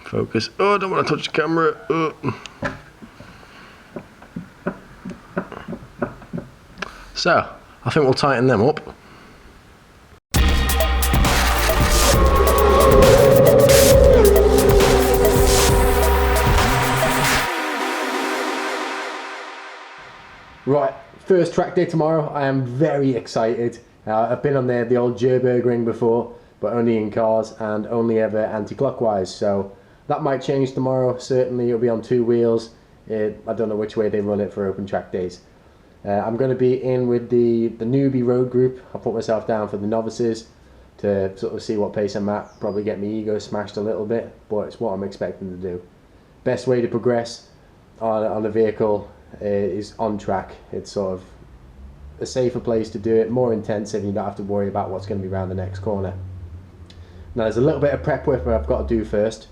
Focus. Oh, I don't want to touch the camera. Oh. So, I think we'll tighten them up. Right, first track day tomorrow. I am very excited. I've been on the old Jurburgring before, but only in cars and only ever anti-clockwise. So that might change tomorrow. Certainly it'll be on 2 wheels. I don't know which way they run it for open track days. I'm going to be in with the newbie road group. I'll put myself down for the novices to sort of see what pace I'm at. Probably get my ego smashed a little bit, but it's what I'm expecting to do. Best way to progress on a vehicle is on track. It's sort of a safer place to do it, more intensive, and you don't have to worry about what's going to be around the next corner. Now there's a little bit of prep work I've got to do first.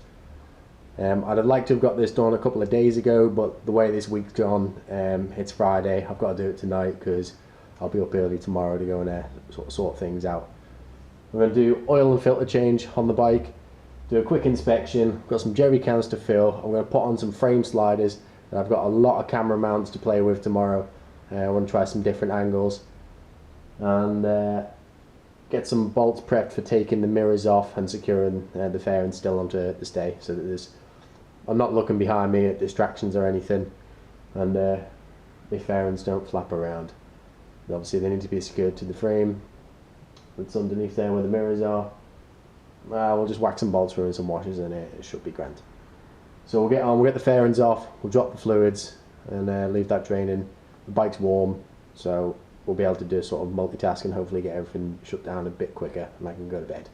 I'd have liked to have got this done a couple of days ago, but the way this week's gone, it's Friday. I've got to do it tonight because I'll be up early tomorrow to go and sort things out. I'm going to do oil and filter change on the bike, do a quick inspection, got some jerry cans to fill. I'm going to put on some frame sliders, and I've got a lot of camera mounts to play with tomorrow. I want to try some different angles and get some bolts prepped for taking the mirrors off and securing the fairing still onto the stay, so that I'm not looking behind me at distractions or anything, and the fairings don't flap around. And obviously they need to be secured to the frame that's underneath there where the mirrors are. We'll just whack some bolts through and some washers in it. It should be grand. So we'll get the fairings off, we'll drop the fluids and leave that draining. The bike's warm, so we'll be able to do sort of multitask and hopefully get everything shut down a bit quicker and I can go to bed.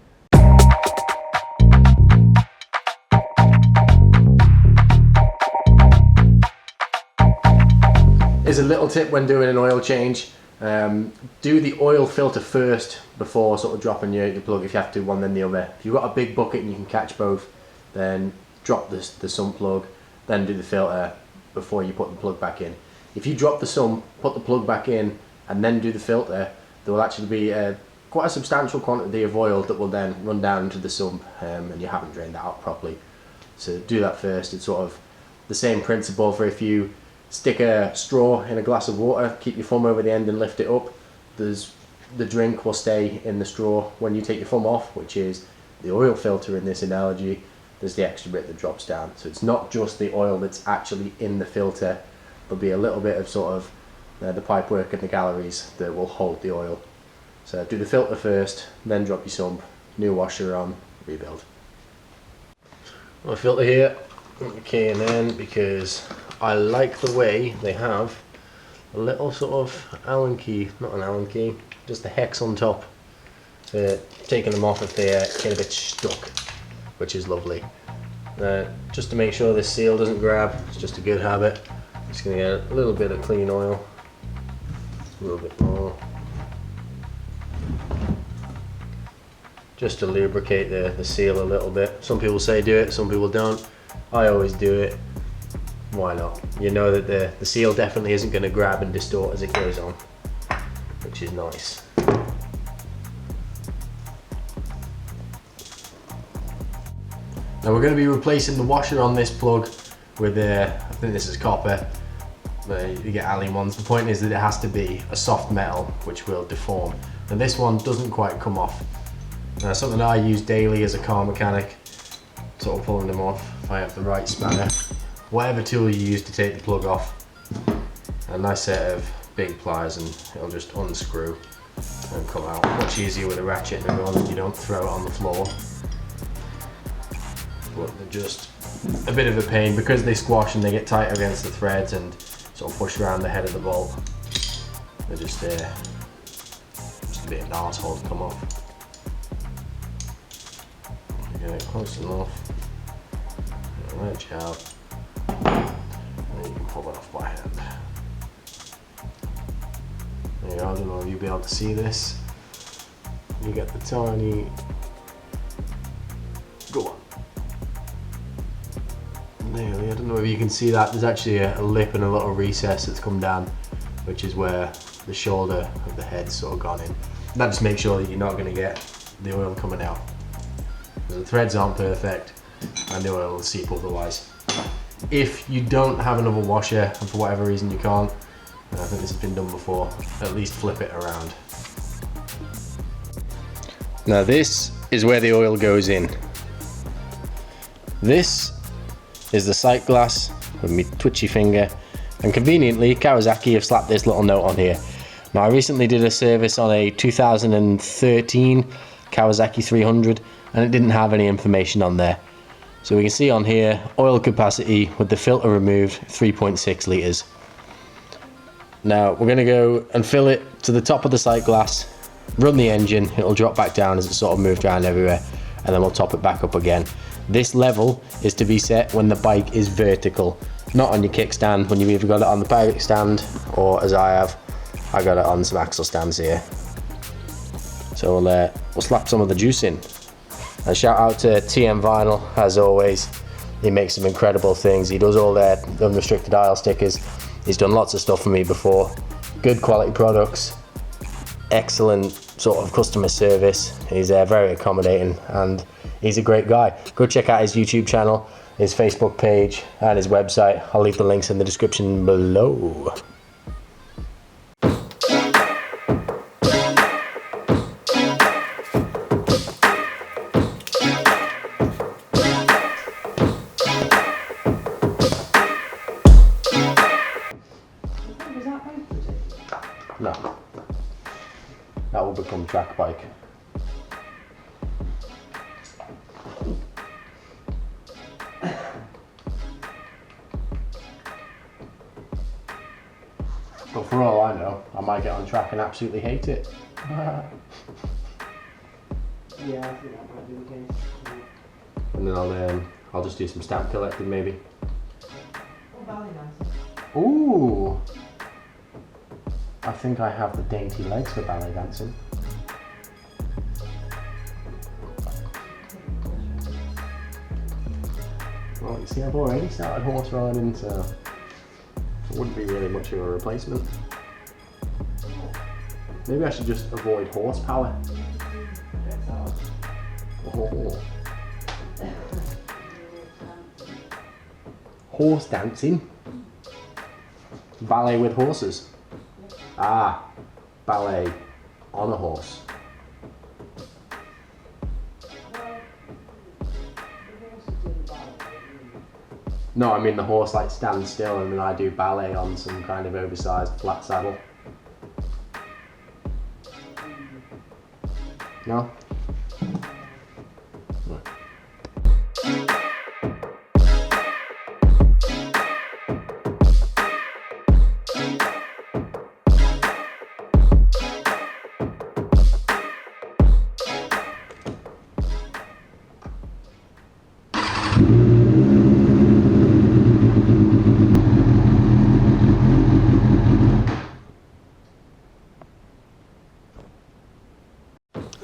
Here's a little tip when doing an oil change. Do the oil filter first before sort of dropping your plug, if you have to, one then the other. If you've got a big bucket and you can catch both, then drop the sump plug, then do the filter before you put the plug back in. If you drop the sump, put the plug back in, and then do the filter, there will actually be quite a substantial quantity of oil that will then run down into the sump, and you haven't drained that out properly. So do that first. It's sort of the same principle for if you stick a straw in a glass of water, keep your thumb over the end and lift it up. The drink will stay in the straw. When you take your thumb off, which is the oil filter in this analogy, there's the extra bit that drops down. So it's not just the oil that's actually in the filter. There'll be a little bit of sort of the pipework and the galleries that will hold the oil. So do the filter first, then drop your sump, new washer on, rebuild. My filter here, okay, and then because I like the way they have a little sort of Allen key, not an Allen key, just a hex on top. Taking them off if they get a bit stuck, which is lovely. Just to make sure this seal doesn't grab, it's just a good habit. Just going to get a little bit of clean oil, a little bit more, just to lubricate the seal a little bit. Some people say do it, some people don't. I always do it. Why not? You know that the seal definitely isn't going to grab and distort as it goes on, which is nice. Now we're going to be replacing the washer on this plug with I think this is copper. You get aluminium ones. The point is that it has to be a soft metal which will deform. And this one doesn't quite come off. Something I use daily as a car mechanic, sort of pulling them off if I have the right spanner. Whatever tool you use to take the plug off, a nice set of big pliers and it'll just unscrew and come out. Much easier with a ratchet and a rod, and you don't throw it on the floor. But they're just a bit of a pain because they squash and they get tight against the threads and sort of push around the head of the bolt. They're just a bit of an arsehole to come off. Get it close enough, wedge out, and then you can pull it off by hand. There you go. I don't know if you'll be able to see this. You get the tiny, go on. Nearly, I don't know if you can see that. There's actually a lip and a little recess that's come down, which is where the shoulder of the head's sort of gone in. That just makes sure that you're not going to get the oil coming out. The threads aren't perfect, and the oil will seep otherwise. If you don't have another washer and for whatever reason you can't, and I think this has been done before, at least flip it around. Now this is where the oil goes in. This is the sight glass with my twitchy finger, and conveniently Kawasaki have slapped this little note on here. Now I recently did a service on a 2013 Kawasaki 300 and it didn't have any information on there. So we can see on here, oil capacity with the filter removed, 3.6 litres. Now we're going to go and fill it to the top of the sight glass, run the engine, it'll drop back down as it sort of moved around everywhere, and then we'll top it back up again. This level is to be set when the bike is vertical, not on your kickstand, when you've either got it on the bike stand or, as I have, I got it on some axle stands here. So we'll slap some of the juice in. And shout out to TMVinyl, as always. He makes some incredible things. He does all their unrestricted aisle stickers. He's done lots of stuff for me before. Good quality products, excellent sort of customer service. He's very accommodating and he's a great guy. Go check out his YouTube channel, his Facebook page and his website. I'll leave the links in the description below. No, that will become track bike. But for all I know, I might get on track and absolutely hate it. Yeah, I think that might be the case. And then I'll just do some stamp collecting maybe. Or ballet dancing. Ooh! I think I have the dainty legs for ballet dancing. Well, you see, I've already started horse riding, so it wouldn't be really much of a replacement. Maybe I should just avoid horsepower. Oh. Horse dancing? Ballet with horses? Ah, ballet on a horse. No, I mean the horse like stands still and then I do ballet on some kind of oversized flat saddle. No?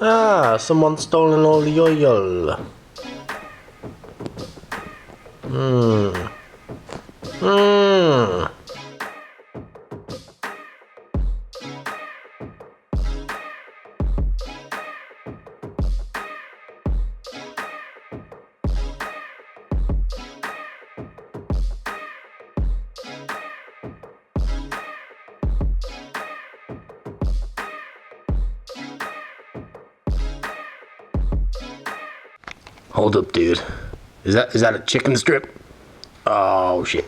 Ah, someone's stolen all the oil. Hold up, dude. Is that a chicken strip? Oh shit.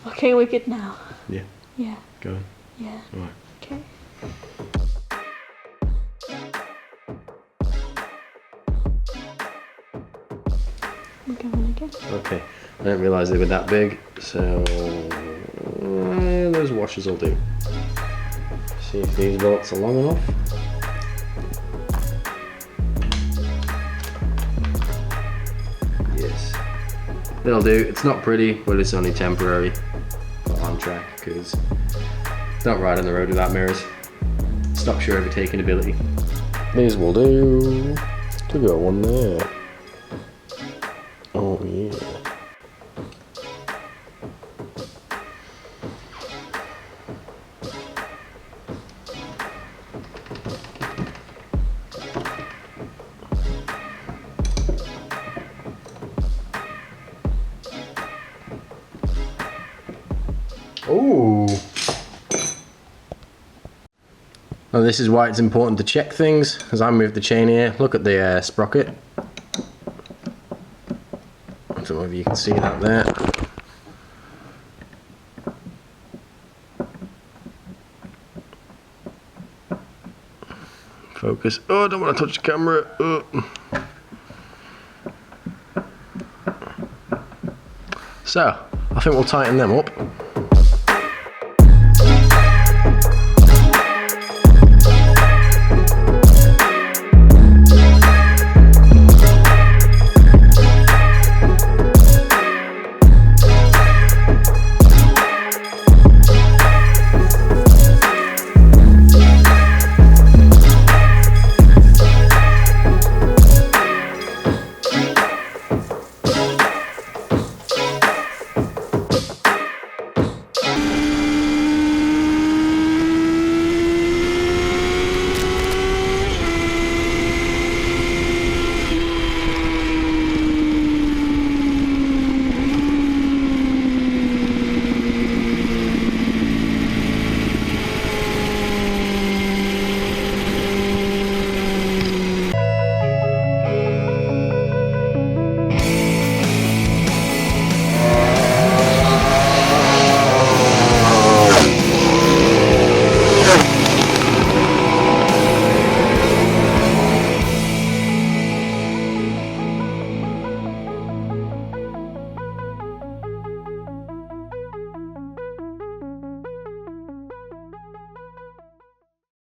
Okay, we're good now. Yeah. Yeah. Go on. Yeah. Alright. Okay. We're going again. Okay. I didn't realise they were that big, so those washers will do. See if these bolts are long enough. Yes. They'll do. It's not pretty, but it's only temporary. But on track, because don't ride on the road without mirrors. Stops your overtaking ability. These will do. To go one there. Oh yeah. Ooh. Now this is why it's important to check things. As I move the chain here, look at the sprocket. I don't know if you can see that there. Focus. Oh, I don't want to touch the camera. Oh. So, I think we'll tighten them up.